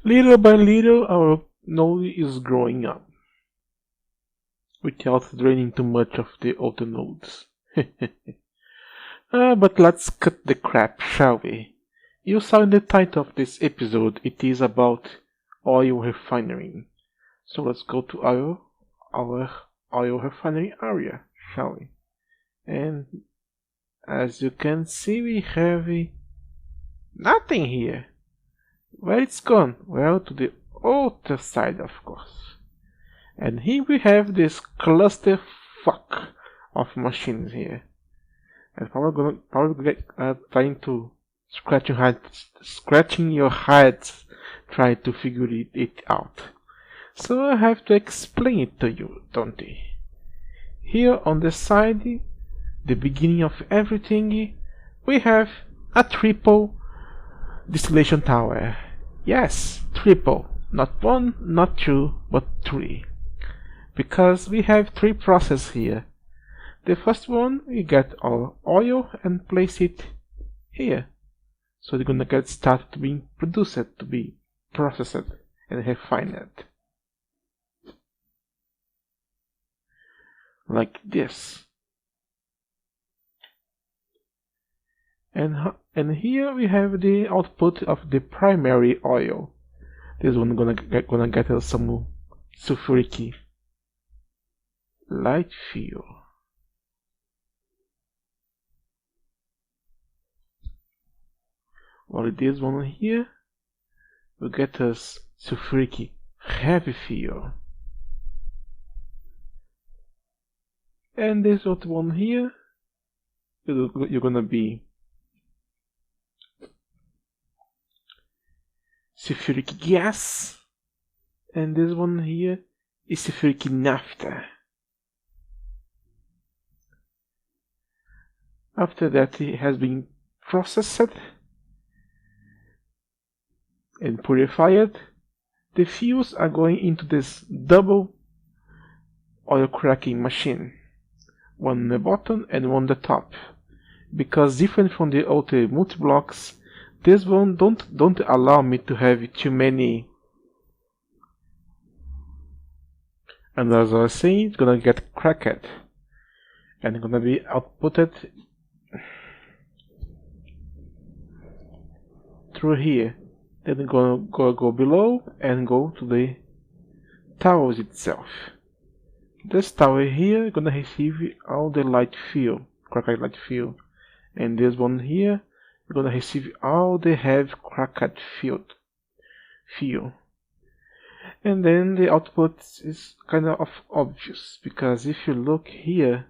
Little by little, our node is growing up, without draining too much of the other nodes. But let's cut the crap, shall we? You saw in the title of this episode, it is about oil refining. So let's go to our oil refinery area, shall we? And as you can see, we have nothing here. Where it's gone? Well, to the other side, of course. And here we have this cluster fuck of machines here. And probably trying to scratching your head, trying to figure it out. So I have to explain it to you, don't I? Here on the side, the beginning of everything, we have a triple distillation tower. Yes, triple. Not one, not two, but three. Because we have three processes here. The first one, we get our oil and place it here. So they're gonna get started to be produced, to be processed and refined. Like this. And here we have the output of the primary oil. This one gonna get us some sulfuric light fuel. While this one here will get us sulfuric heavy fuel. And this other one here, you're gonna be sulfuric gas, and this one here is sulfuric naphtha. After that it has been processed and purified, the fuels are going into this double oil cracking machine, one on the bottom and one on the top, because different from the other multi-blocks, this one don't allow me to have too many. And as I was saying, it's gonna get cracked and gonna be outputted through here. Then it's gonna go below and go to the towers itself. This tower here is gonna receive all the light fuel, cracked light fuel, and this one here is gonna receive all the heavy cracked fuel. And then the output is kind of obvious, because if you look here,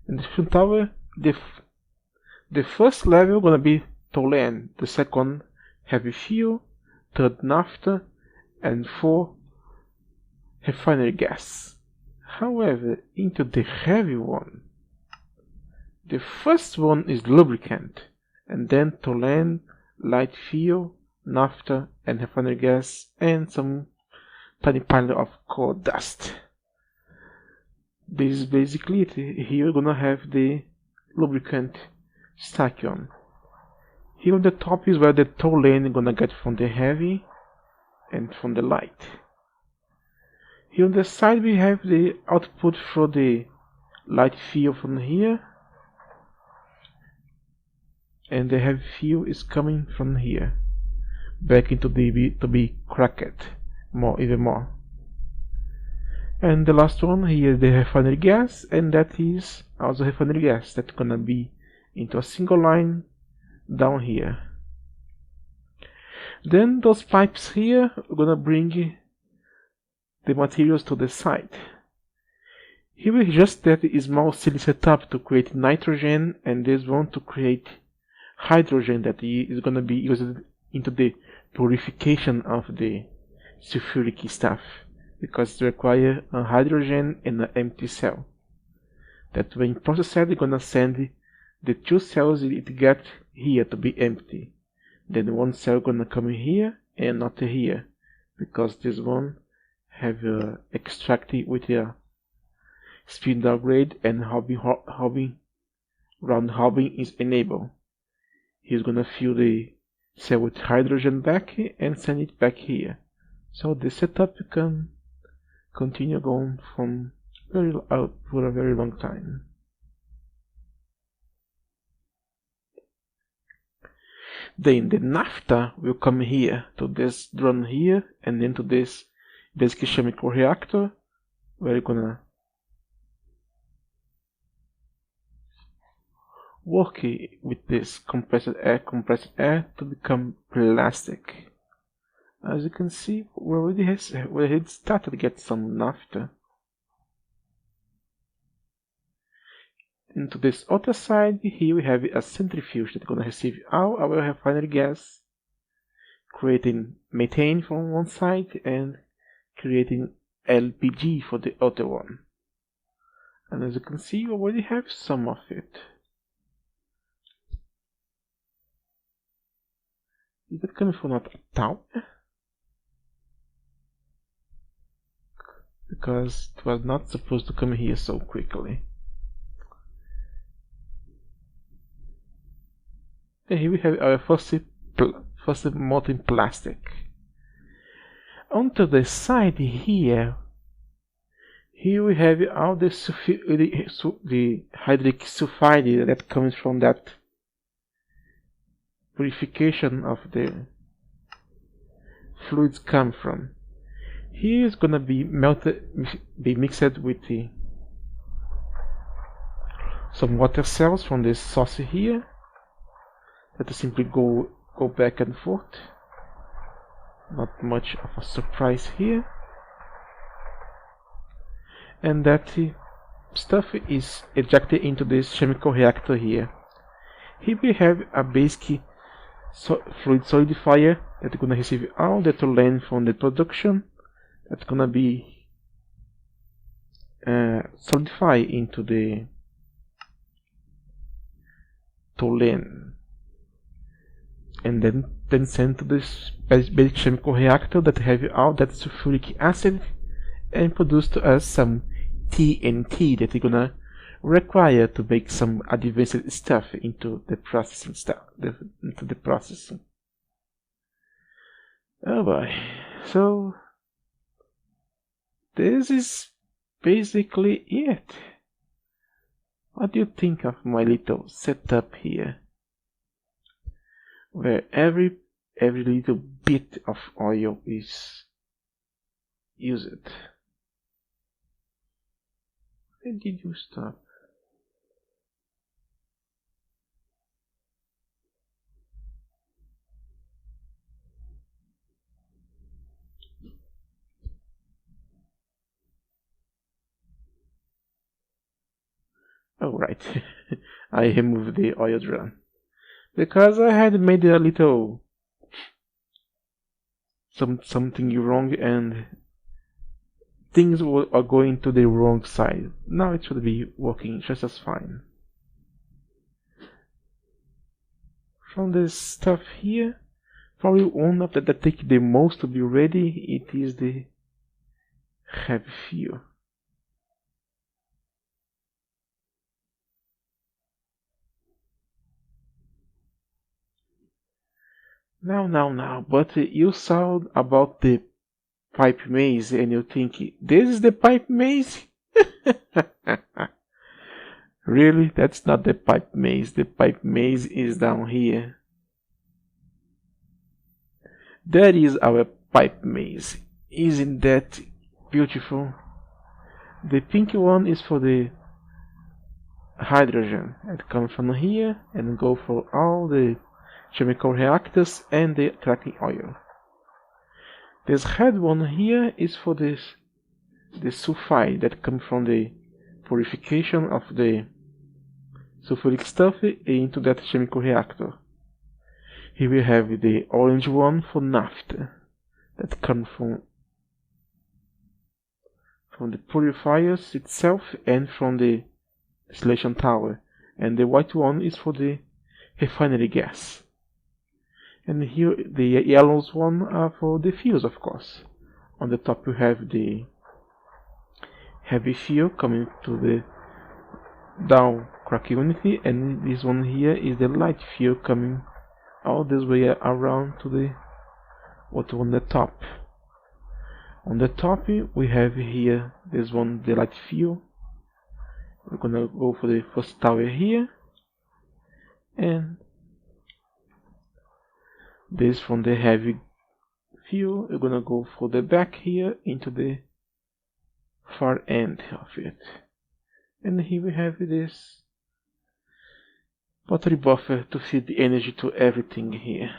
in the front tower, the first level gonna be toluene, the second heavy fuel, third naphtha, and fourth refinery gas. However, into the heavy one, the first one is lubricant, and then toluene, light fuel, naphtha, and refinery gas, and some tiny pile of coal dust. This is basically it. Here we're gonna have the lubricant stack on. Here on the top is where the toluene is gonna get from the heavy and from the light. Here on the side we have the output for the light fuel from here, and the heavy fuel is coming from here back into the to be cracked even more. And the last one here is the refinery gas, and that is also refinery gas that's gonna be into a single line down here. Then those pipes here are gonna bring the materials to the site. Here we just that a small cylinder setup to create nitrogen, and this one to create hydrogen that is gonna be used into the purification of the sulfuric stuff, because it requires a hydrogen and an empty cell. That when processed, it's gonna send the two cells it get here to be empty. Then one cell gonna come here and not here, because this one have extracted with a speed downgrade, and round robin is enabled. he's gonna fill the cell with hydrogen back and send it back here. So the setup can continue going from for a very long time. Then the naphtha will come here to this drum here and then to this basic chemical reactor where you're gonna work with this compressed air to become plastic. As you can see, we already started to get some naphtha. Into this other side, here we have a centrifuge that's gonna receive all our refinery gas, creating methane from one side and creating LPG for the other one. And as you can see, we already have some of it. Is that coming from a tower? Because it was not supposed to come here so quickly. And here we have our first molten plastic. Onto the side here we have all the hydric sulfide that comes from that purification of the fluids come from. Here is gonna be mixed with some water cells from this sauce here that simply go back and forth. Not much of a surprise here. And that stuff is ejected into this chemical reactor here. Here we have a basic fluid solidifier that's gonna receive all the toluene from the production. That's gonna be solidified into the toluene, and then sent to this basic chemical reactor that have all that sulfuric acid and produce to us some TNT that we're gonna require to make some advanced stuff into the processing Oh boy. So this is basically it. What do you think of my little setup here? Where every little bit of oil is used. Where did you stop? Oh right, I removed the oil drum because I had made a little something wrong and things are going to the wrong side. Now it should be working just as fine. From this stuff here, probably one of that take the most to be ready, it is the heavy fuel. Now, but you saw about the pipe maze and you think, this is the pipe maze? Really? That's not the pipe maze. The pipe maze is down here. That is our pipe maze. Isn't that beautiful? The pink one is for the hydrogen. It comes from here and go for all the chemical reactors and the cracking oil. This red one here is for the sulfide that comes from the purification of the sulfuric stuff into that chemical reactor. Here we have the orange one for naphtha that comes from the purifiers itself and from the distillation tower, and the white one is for the refinery gas. And here the yellows one are for the fuels, of course. On the top you have the heavy fuel coming to the down crack unit, and this one here is the light fuel coming all this way around to the what on the top. On the top we have here this one, the light field. We're gonna go for the first tower here, and this from the heavy field. We're gonna go for the back here into the far end of it, and here we have this battery buffer to feed the energy to everything here,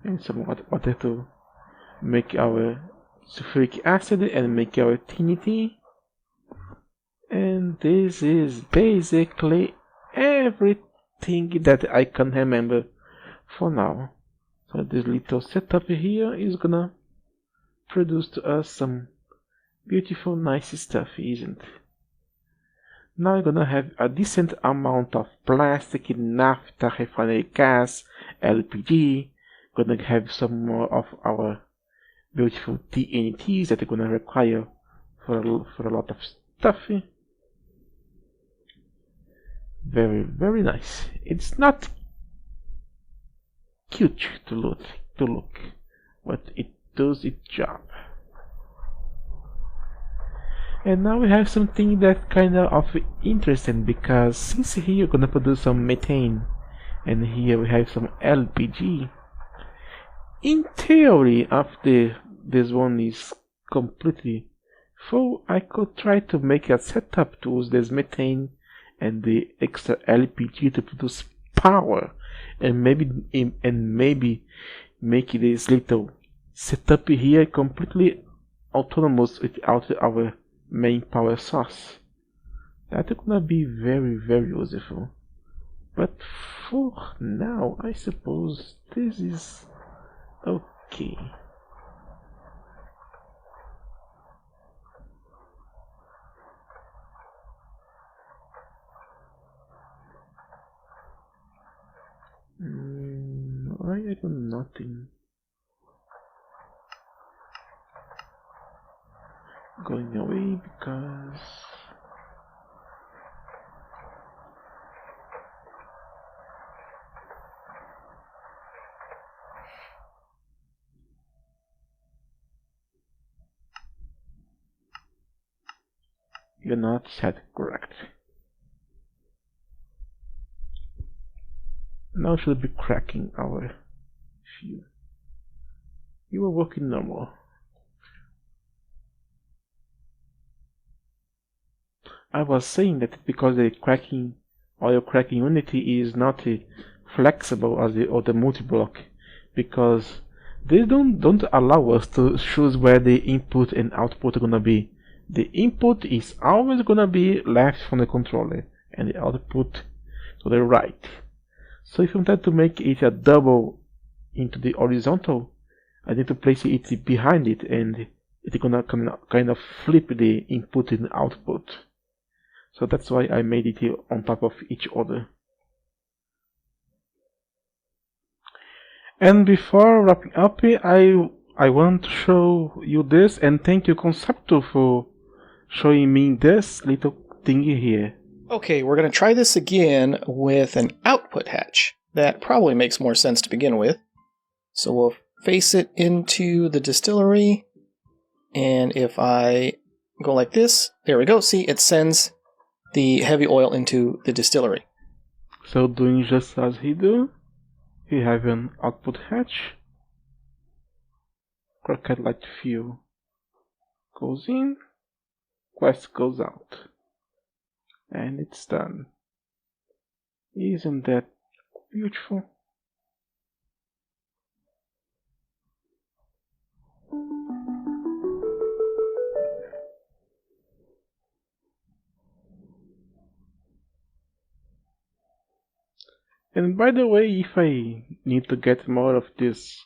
and some water to make our sulfuric acid and make our TNT. And this is basically everything that I can remember for now. So this little setup here is gonna produce to us some beautiful, nice stuff, isn't it? Now we're gonna have a decent amount of plastic, naphtha, refinery gas, LPG. Gonna have some more of our beautiful TNTs that we're gonna require for a lot of stuff. Very, very nice. It's not cute to look, but it does its job. And now we have something that kind of interesting, because since here you're gonna produce some methane, and here we have some LPG. In theory, after this one is completely full, I could try to make a setup to use this methane and the extra LPG to produce power, and maybe make this little setup here completely autonomous without our main power source. That's gonna be very, very useful. But for now, I suppose this is okay. I got nothing going away because you're not set correct. Now should be cracking our fuse. You were working normal. I was saying that because the cracking oil cracking unity is not flexible as the other multi-block, because they don't allow us to choose where the input and output are gonna be. The input is always gonna be left from the controller, and the output to the right. So if I wanted to make it a double into the horizontal, I need to place it behind it, and it's gonna kind of flip the input and output. So that's why I made it on top of each other. And before wrapping up, I want to show you this, and thank you Concepto for showing me this little thingy here. Okay, we're going to try this again with an output hatch. That probably makes more sense to begin with. So we'll face it into the distillery, and if I go like this, there we go. See, it sends the heavy oil into the distillery. So doing just as he do, we have an output hatch. Croquette light fuel goes in, quest goes out, and it's done. Isn't that beautiful? And by the way, if I need to get more of this,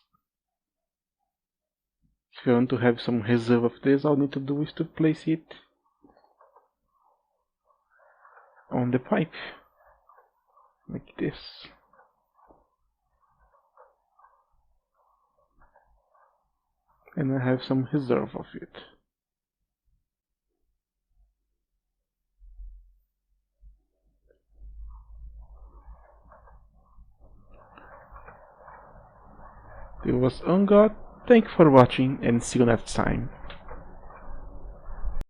if I want to have some reserve of this, all I need to do is to place it on the pipe, like this. And I have some reserve of it. This was On God. Thank you for watching and see you next time.